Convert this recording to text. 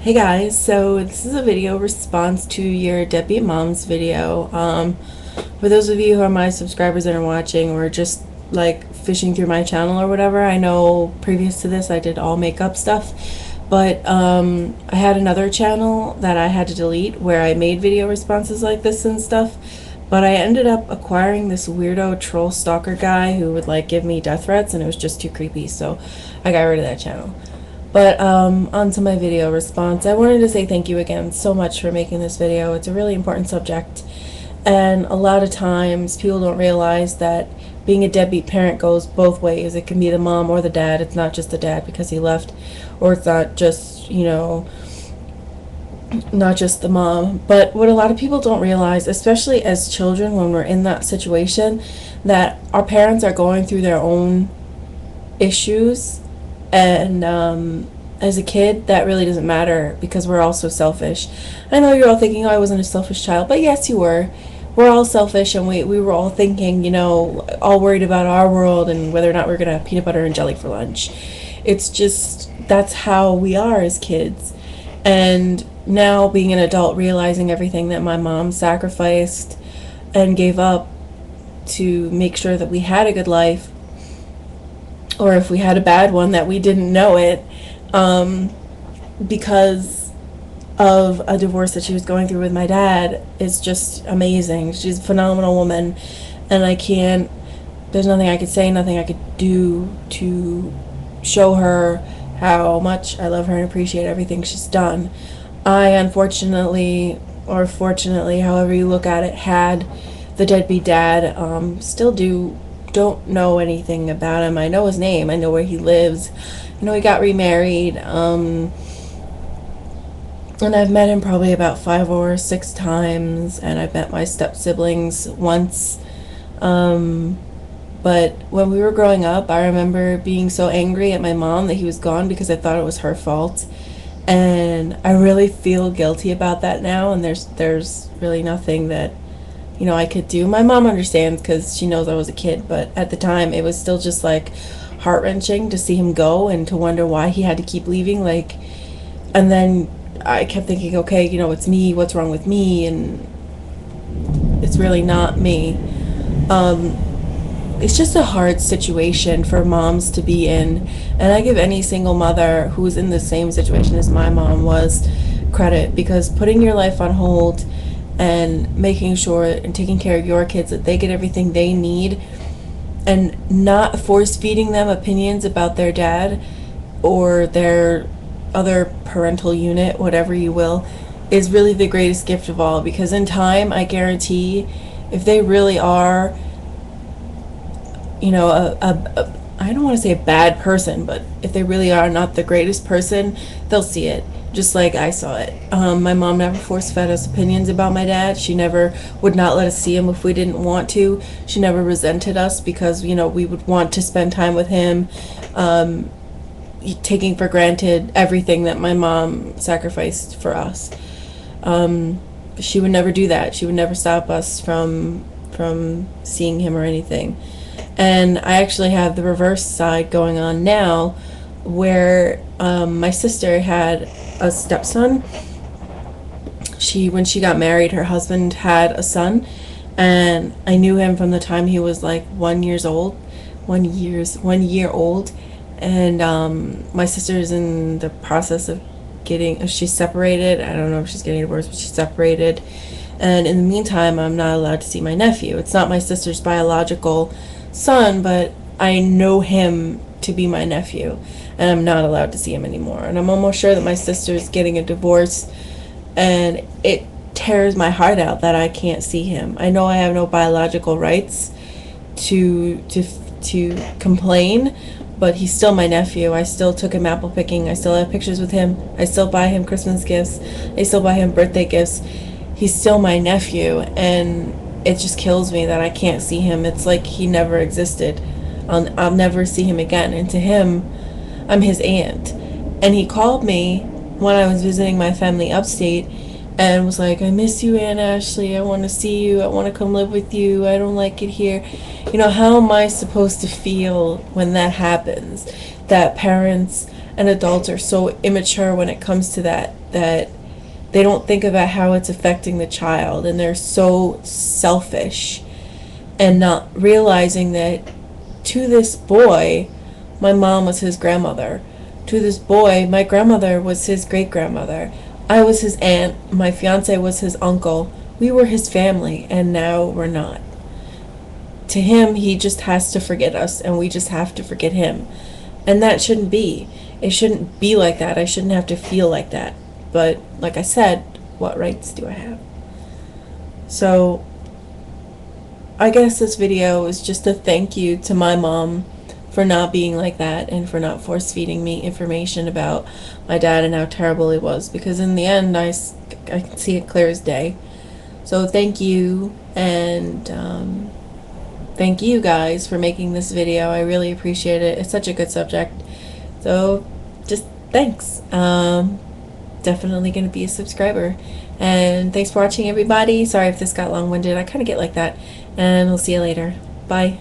Hey guys, so this is a video response to your deadbeat moms video. For those of you who are my subscribers that are watching or just like fishing through my channel or whatever, I know previous to this I did all makeup stuff, but I had another channel that I had to delete where I made video responses like this and stuff. But I ended up acquiring this weirdo troll stalker guy who would like give me death threats, and it was just too creepy, so I got rid of that channel. But on to my video response. I wanted to say thank you again so much for making this video. It's a really important subject, and a lot of times people don't realize that being a deadbeat parent goes both ways. It can be the mom or the dad. It's not just the dad because he left, or it's not just, not just the mom. But what a lot of people don't realize, especially as children when we're in that situation, that our parents are going through their own issues. And as a kid, that really doesn't matter because we're all so selfish. I know you're all thinking, oh, I wasn't a selfish child, but yes, you were. We're all selfish, and we were all thinking, all worried about our world and whether or not we're going to have peanut butter and jelly for lunch. It's just, that's how we are as kids. And now, being an adult, realizing everything that my mom sacrificed and gave up to make sure that we had a good life, or if we had a bad one that we didn't know it, because of a divorce that she was going through with my dad, is just amazing. She's a phenomenal woman, and there's nothing I could say, nothing I could do to show her how much I love her and appreciate everything she's done. I unfortunately, or fortunately, however you look at it, had the deadbeat dad. Still don't know anything about him. I know his name. I know where he lives. I know he got remarried. And I've met him probably about 5 or 6 times, and I've met my step siblings once. But when we were growing up, I remember being so angry at my mom that he was gone because I thought it was her fault. And I really feel guilty about that now, and there's really nothing that I could do. My mom understands because she knows I was a kid, but at the time it was still just like heart-wrenching to see him go and to wonder why he had to keep leaving. And then I kept thinking, okay, it's me, what's wrong with me? And it's really not me. It's just a hard situation for moms to be in, and I give any single mother who's in the same situation as my mom was credit, because putting your life on hold and making sure and taking care of your kids that they get everything they need, and not force feeding them opinions about their dad or their other parental unit, whatever you will, is really the greatest gift of all. Because in time, I guarantee, if they really are I don't want to say a bad person, but if they really are not the greatest person, they'll see it just like I saw it. My mom never force fed us opinions about my dad. She never would not let us see him if we didn't want to. She never resented us because we would want to spend time with him, taking for granted everything that my mom sacrificed for us. She would never do that. She would never stop us from seeing him or anything. And I actually have the reverse side going on now, where my sister had a stepson. When she got married, her husband had a son, and I knew him from the time he was like 1 year old. And my sister's in the process of she's separated. I don't know if she's getting divorced, but she's separated. And in the meantime, I'm not allowed to see my nephew. It's not my sister's biological son, but I know him to be my nephew, and I'm not allowed to see him anymore. And I'm almost sure that my sister's getting a divorce, and it tears my heart out that I can't see him. I know I have no biological rights to complain, but he's still my nephew. I still took him apple picking. I still have pictures with him. I still buy him Christmas gifts. I still buy him birthday gifts. He's still my nephew, and it just kills me that I can't see him. It's like he never existed. I'll never see him again. And to him, I'm his aunt. And he called me when I was visiting my family upstate and was like, I miss you, Aunt Ashley. I want to see you. I want to come live with you. I don't like it here. How am I supposed to feel when that happens? That parents and adults are so immature when it comes to that they don't think about how it's affecting the child, and they're so selfish and not realizing that to this boy, my mom was his grandmother. To this boy, my grandmother was his great grandmother. I was his aunt. My fiance was his uncle. We were his family, and now we're not. To him, he just has to forget us, and we just have to forget him. And that shouldn't be. It shouldn't be like that. I shouldn't have to feel like that. But, like I said, what rights do I have? So, I guess this video is just a thank you to my mom for not being like that and for not force feeding me information about my dad and how terrible he was, because in the end I can see it clear as day. So thank you, and thank you guys for making this video. I really appreciate it. It's such a good subject, so just thanks. Definitely gonna be a subscriber, and thanks for watching, everybody. Sorry if this got long-winded. I kind of get like that, and we'll see you later. Bye.